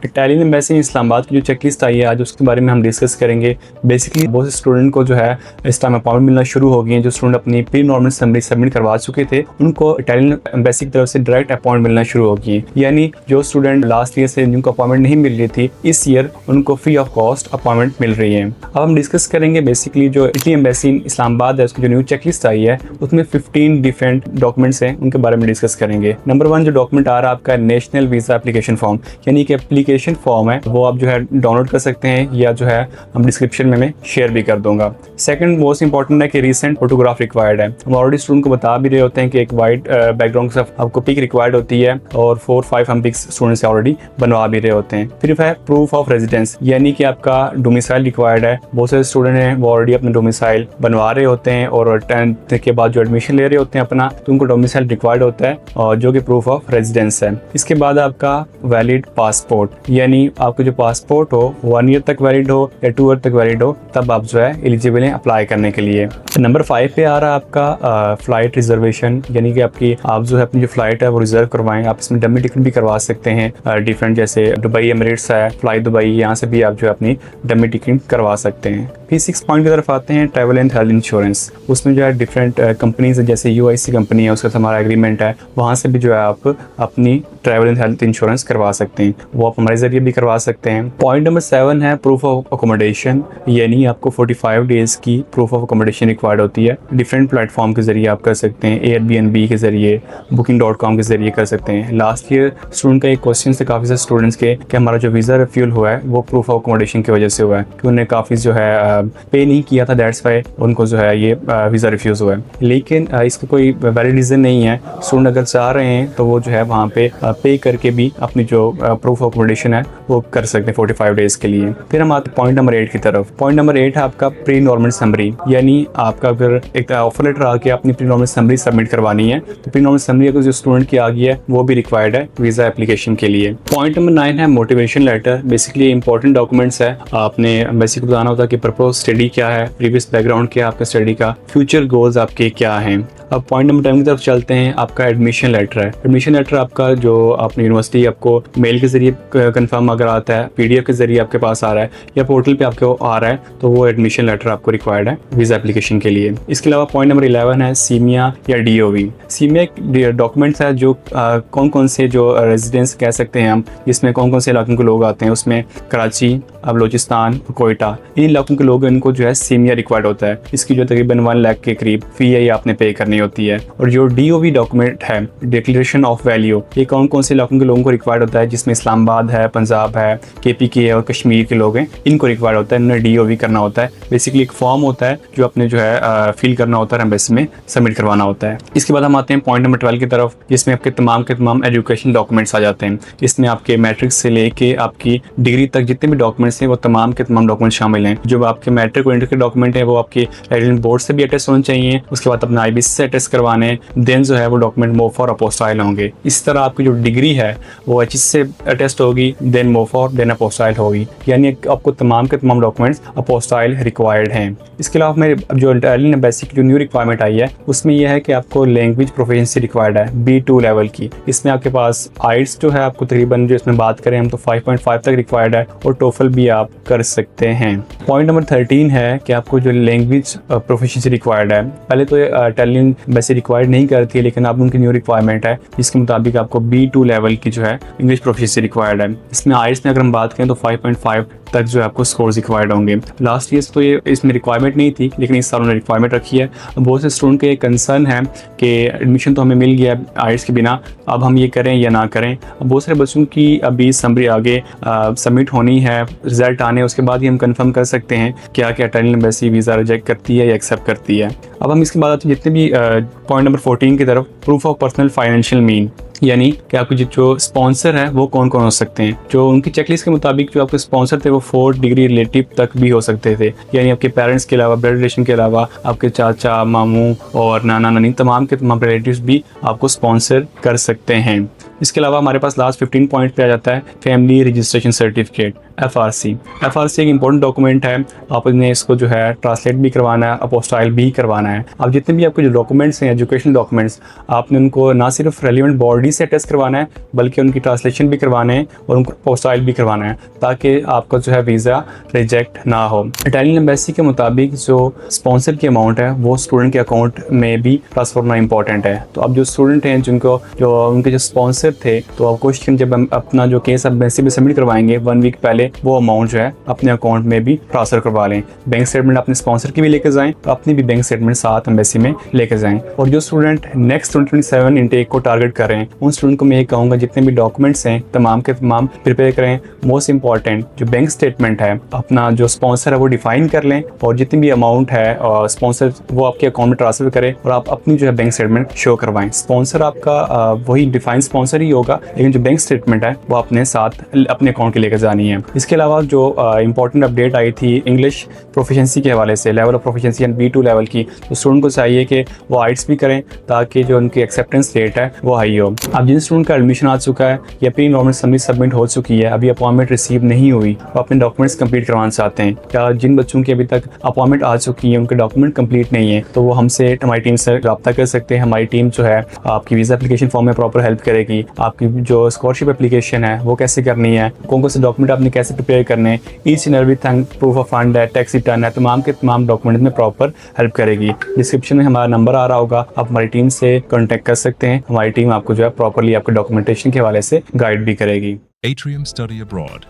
Italian embassy Islamabad की जो checklist आई है आज उसके बारे में हम डिस्कस करेंगे। बेसिकली बहुत से स्टूडेंट को जो है इस टाइम अपॉइंटमेंट मिलना शुरू हो गई है। जो स्टूडेंट अपनी प्री नॉर्मल समरी सबमिट करवा चुके थे उनको इटालियन एम्बेसी की तरफ से डायरेक्ट अपॉइंटमेंट मिलना शुरू हो गई है। यानी जो स्टूडेंट लास्ट ईयर से जिनको अपॉइंटमेंट नहीं मिल रही थी इस ईयर उनको फ्री ऑफ कॉस्ट अपॉइंटमेंट मिल रही है। अब हम डिस्कस करेंगे बेसिकली जो इटली एम्बेसी इस्लामाबाद है उसकी जो न्यू चेकलिस्ट आई है उसमें 15 डिफरेंट डॉक्यूमेंट्स हैं, उनके बारे में डिस्कस करेंगे। नंबर 1 जो डॉक्यूमेंट आ रहा है आपका नेशनल वीजा एप्लीकेशन फॉर्म, यानी कि एप्लीकेशन फॉर्म है वो आप जो है डाउनलोड कर सकते हैं या जो है हम डिस्क्रिप्शन में मैं शेयर भी कर दूंगा। सेकंड मोस्ट इंपॉर्टेंट है कि रीसेंट फोटोग्राफ रिक्वायर्ड है। हम ऑलरेडी स्टूडेंट को बता भी रहे होते हैं कि एक वाइट बैकग्राउंड के साथ आपको पिक रिक्वायर्ड होती है और 4-5 हम पिक्स स्टूडेंट से ऑलरेडी बनवा भी रहे होते हैं। फिर है प्रूफ ऑफ रेजिडेंस, यानी कि आपका डोमिसाइल रिक्वायर्ड है। बहुत सारे स्टूडेंट हैं वो ऑलरेडी अपना डोमिसाइल बनवा रहे होते हैं और 10th के बाद जो एडमिशन ले रहे होते हैं अपना तो उनको डोमिसाइल रिक्वायर्ड होता है और जो कि प्रूफ ऑफ रेजिडेंस है। इसके बाद आपका वैलिड पासपोर्ट, यानी आपका जो पासपोर्ट हो 1 ईयर तक वैलिड हो या 2 ईयर तक वैलिड हो तब आप जो है एलिजिबल हैं अप्लाई करने के लिए। नंबर 5 पे आ रहा है आपका फ्लाइट रिजर्वेशन, यानी कि आप जो है अपनी जो फ्लाइट है वो रिजर्व करवाएं। आप इसमें डमी टिकट भी करवा सकते हैं डिफरेंट, जैसे दुबई एमिरेट्स है, फ्लाई दुबई, यहाँ से भी आप जो है अपनी डमी टिकट करवा सकते हैं। फिर 6 पॉइंट की तरफ आते हैं ट्रैवल एंड हेल्थ इंश्योरेंस। उसमें जो है डिफरेंट कंपनीज है, जैसे UIC कंपनी है उसके साथ हमारा एग्रीमेंट है, वहाँ से भी जो है आप अपनी ट्रैवल एंड हेल्थ इंश्योरेंस करवा सकते हैं, वो आप हमारे जरिए भी करवा सकते हैं। पॉइंट नंबर 7 है प्रूफ ऑफ अकोमोडेशन, यानी आपको 45 डेज की प्रूफ ऑफ अकोमोडेशन रिक्वायर्ड होती है। डिफरेंट प्लेटफॉर्म के जरिए आप कर सकते हैं, Airbnb के जरिए, booking.com के जरिए कर सकते हैं। लास्ट ईयर स्टूडेंट का एक क्वेश्चन से काफ़ी सारे स्टूडेंट्स के कि हमारा जो वीज़ा रिफ्यूल हुआ है वो प्रूफ ऑफ अकोमोडेशन की वजह से हुआ है कि उन्हें काफ़ी जो है पे नहीं किया था, दैट्स वाई उनको जो है ये वीज़ा रिफ्यूज़ हुआ है। लेकिन इसका कोई वैलिड रीज़न नहीं है। स्टूडेंट अगर चाह रहे हैं तो वो जो है वहाँ पे करके भी अपनी जो प्रूफ ऑफ अकोमोडेशन है वो कर सकते हैं 45 डेज के लिए। फिर हम आते हैं पॉइंट नंबर 8 की तरफ। पॉइंट नंबर 8 है आपका प्री नॉर्मल समरी, यानी आपका अगर एक ऑफर लेटर आके अपनी प्री नॉर्मल समरी सबमिट करवानी है तो प्री नॉर्मल समरी अगर जो स्टूडेंट की आ गई है वो भी रिक्वायर्ड है वीज़ा एप्लीकेशन के लिए। पॉइंट नंबर 9 है motivation letter. Basically important documents है, आपने बेसिक बताना होता है कि पर्पस स्टडी क्या है, प्रीवियस बैकग्राउंड क्या है आपका स्टडी का, फ्यूचर गोल्स आपके क्या हैं। अब पॉइंट नंबर 10 की तरफ चलते हैं। आपका एडमिशन लेटर है। एडमिशन लेटर आपका जो अपनी यूनिवर्सिटी आपको मेल के जरिए कंफर्म अगर आता है, PDF के जरिए आपके पास आ रहा है या पोर्टल पे आपको आ रहा है तो वो एडमिशन लेटर आपको रिक्वायर्ड है वीज़ा एप्लीकेशन के लिए। इसके अलावा पॉइंट नंबर 11 है सीमिया या DOV। सीमिया एक डॉक्यूमेंट्स है जो कौन कौन से जो रेजिडेंस कह सकते हैं हम, जिसमें कौन कौन से इलाकों के लोग आते हैं, उसमें कराची, बलोचिस्तान, कोयटा, इन इलाकों के लोग इनको जो है सीमिया रिक्वायर्ड होता है। इसकी जो तकरीबन 1 लाख के करीब फ़ी है ये आपने पे करनी होती है। और जो DOV डॉक्यूमेंट है, डिक्लेरेशन ऑफ वैल्यू, ये कौन कौन से इलाकों के लोगों को रिक्वायर्ड होता है, जिसमें इस्लामाबाद है, पंजाब है, KPK है और कश्मीर के लोग हैं, इनको रिक्वायर्ड होता है, इन्हें DOV करना होता है। बेसिकली एक फॉर्म होता है जो अपने जो है फिल करना होता है, एम्बेसी में सबमिट करवाना होता है। इसके बाद हम आते हैं पॉइंट नंबर 12 की तरफ, जिसमें आपके तमाम के तमाम एजुकेशन डॉक्यूमेंट्स आ जाते हैं। इसमें आपके मैट्रिक से लेके आपकी डिग्री तक जितने भी डॉक्यूमेंट्स हैं वो तमाम के तमाम डॉक्यूमेंट शामिल हैं। जो आपके मैट्रिक और इंटर के डॉक्यूमेंट हैं वो आपके रेजिडेंट बोर्ड से भी अटेस्ट होने चाहिए, उसके बाद अपना IBC से अटेस्ट करवाने, देन जो है वो डॉक्यूमेंट MOF और अपोस्टाइल होंगे। इस तरह आपकी जो डिग्री है वो HSC से अटेस्ट होगी, देन MOF और देन अपोस्टाइल होगी, यानी आपको तमाम के तमाम डॉक्यूमेंट्स अपोस्टाइल रिक्वायर्ड हैं। इसके अलावा मेरे जो इटालियन एम्बेसी की जो न्यू रिक्वायरमेंट आई है उसमें यह है कि आपको लैंग्वेज प्रोफिशिएंसी रिक्वायर्ड है B2 लेवल की। इसमें आपके पास IELTS जो है आपको तकरीबन जो इसमें बात करें हम तो 5.5 तक रिक्वायर्ड है और TOEFL भी आप कर सकते हैं। पॉइंट नंबर 13 है कि आपको जो लैंग्वेज प्रोफिशिएंसी रिक्वायर्ड है, पहले तो इटालियन एम्बेसी रिक्वायर्ड नहीं करती है लेकिन अब उनकी न्यू रिक्वायरमेंट है जिसके मुताबिक आपको B2 लेवल की जो है इंग्लिश प्रोफिशिएंसी रिक्वायर्ड है। इसमें IELTS में अगर हम बात करें तो 5.5 तक जो है आपको स्कोर्स रिक्वायर्ड होंगे। लास्ट ईयर तो ये इसमें रिक्वायरमेंट नहीं थी लेकिन इस साल उन्होंने रिक्वायरमेंट रखी है। बहुत से स्टूडेंट का ये कंसर्न है कि एडमिशन तो हमें मिल गया है IELTS के बिना, अब हम ये करें या ना करें। अब बहुत सारे बच्चों की अभी समरी आगे सबमिट होनी है, रिजल्ट आने उसके बाद ही हम कंफर्म कर सकते हैं क्या क्या इटालियन एम्बेसी वीज़ा रिजेक्ट करती है या एक्सेप्ट करती है। अब हम इसके बाद आते हैं जितने भी पॉइंट नंबर 14 की तरफ, proof of personal financial mean, यानी कि आपके जो स्पॉन्सर है वो कौन कौन हो सकते हैं। जो उनकी चेकलिस्ट के मुताबिक जो आपके स्पॉन्सर थे वो 4th डिग्री रिलेटिव तक भी हो सकते थे, यानी आपके पेरेंट्स के अलावा, ब्लड रिलेशन के अलावा आपके चाचा, मामू और नाना नानी तमाम के तमाम रिलेटिव्स भी आपको स्पॉन्सर कर सकते हैं। इसके अलावा हमारे पास लास्ट 15 पॉइंट पे आ जाता है फैमिली रजिस्ट्रेशन सर्टिफिकेट। FRC एक इंपॉर्टेंट डॉक्यूमेंट है। आपने इसको जो है ट्रांसलेट भी करवाना है, अपोस्टाइल भी करवाना है। अब जितने भी आपके जो डॉक्यूमेंट्स हैं, एजुकेशनल डॉक्यूमेंट्स, आपने उनको ना सिर्फ रेलिवेंट बॉडी से टेस्ट करवाना है बल्कि उनकी ट्रांसलेशन भी करवाने हैं और उनको अपोस्टाइल भी करवाना है ताकि आपका जो है वीज़ा रिजेक्ट ना हो। इटालियन एम्बेसी के मुताबिक जो स्पॉन्सर की अमाउंट है वो स्टूडेंट के अकाउंट में भी ट्रांसफर होना इंपॉर्टेंट है। तो अब जो स्टूडेंट हैं जिनको जो उनके जो स्पॉन्सर थे, तो आप कोशिश करें जब हम अपना जो केस एम्बेसी में सबमिट करवाएंगे 1 वीक पहले वो अमाउंट जो है अपने अकाउंट में भी ट्रांसफर करवा लें। बैंक स्टेटमेंट अपने स्पॉन्सर की भी लेकर जाएं, तो अपनी भी बैंक स्टेटमेंट साथ एम्बेसी में लेकर जाएं। और जो स्टूडेंट नेक्स्ट 2027 इनटेक को टारगेट कर रहे हैं उन स्टूडेंट को मैं ये कहूँगा जितने भी डॉक्यूमेंट्स हैं तमाम के तमाम प्रिपेयर करें। मोस्ट इंपॉर्टेंट जो बैंक स्टेटमेंट है, अपना जो स्पॉन्सर है वो डिफाइन कर लें और जितनी भी अमाउंट है स्पॉन्सर वो आपके अकाउंट में ट्रांसफर करें और आप अपनी जो है बैंक स्टेटमेंट शो करवाएं। स्पॉन्सर आपका वही डिफाइंड स्पॉन्सर ही होगा, लेकिन जो बैंक स्टेटमेंट है वो अपने साथ अपने अकाउंट के लेकर जानी है। इसके अलावा जो इंपॉर्टेंट अपडेट आई थी इंग्लिश प्रोफिशिएंसी के हवाले से, level of proficiency and B2 level की, तो स्टूडेंट को चाहिए कि वो आइट्स भी करें ताकि जो उनकी एक्सेप्टेंस रेट है वो हाई हो। अब जिन स्टूडेंट का एडमिशन आ चुका है या प्री एनरोलमेंट सबमिट हो चुकी है, अभी अपॉइंटमेंट रिसीव नहीं हुई, वो अपने डॉक्यूमेंट्स कंप्लीट करवाना चाहते हैं, या जिन बच्चों की अभी तक अपॉइंटमेंट आ चुकी है उनके डॉक्यूमेंट कंप्लीट नहीं है, तो वो हमसे हमारी टीम से रब्ता कर सकते हैं। हमारी टीम जो है आपकी वीज़ा एप्लीकेशन फॉर्म में प्रॉपर हेल्प करेगी। आपकी जो स्कॉलरशिप एप्लीकेशन है वो कैसे करनी है, कौन से डॉक्यूमेंट आपने कैसे प्रिपेयर करने हैं, each and everything, proof of fund है, टैक्स रिटर्न है, तमाम के तमाम डॉक्यूमेंट में प्रॉपर हेल्प करेगी। डिस्क्रिप्शन में हमारा नंबर आ रहा होगा, आप हमारी टीम से कॉन्टैक्ट कर सकते हैं। हमारी टीम आपको जो है प्रॉपरली आपके डॉक्यूमेंटेशन के हवाले से गाइड भी करेगी। Atrium Study Abroad.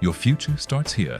Your future starts here.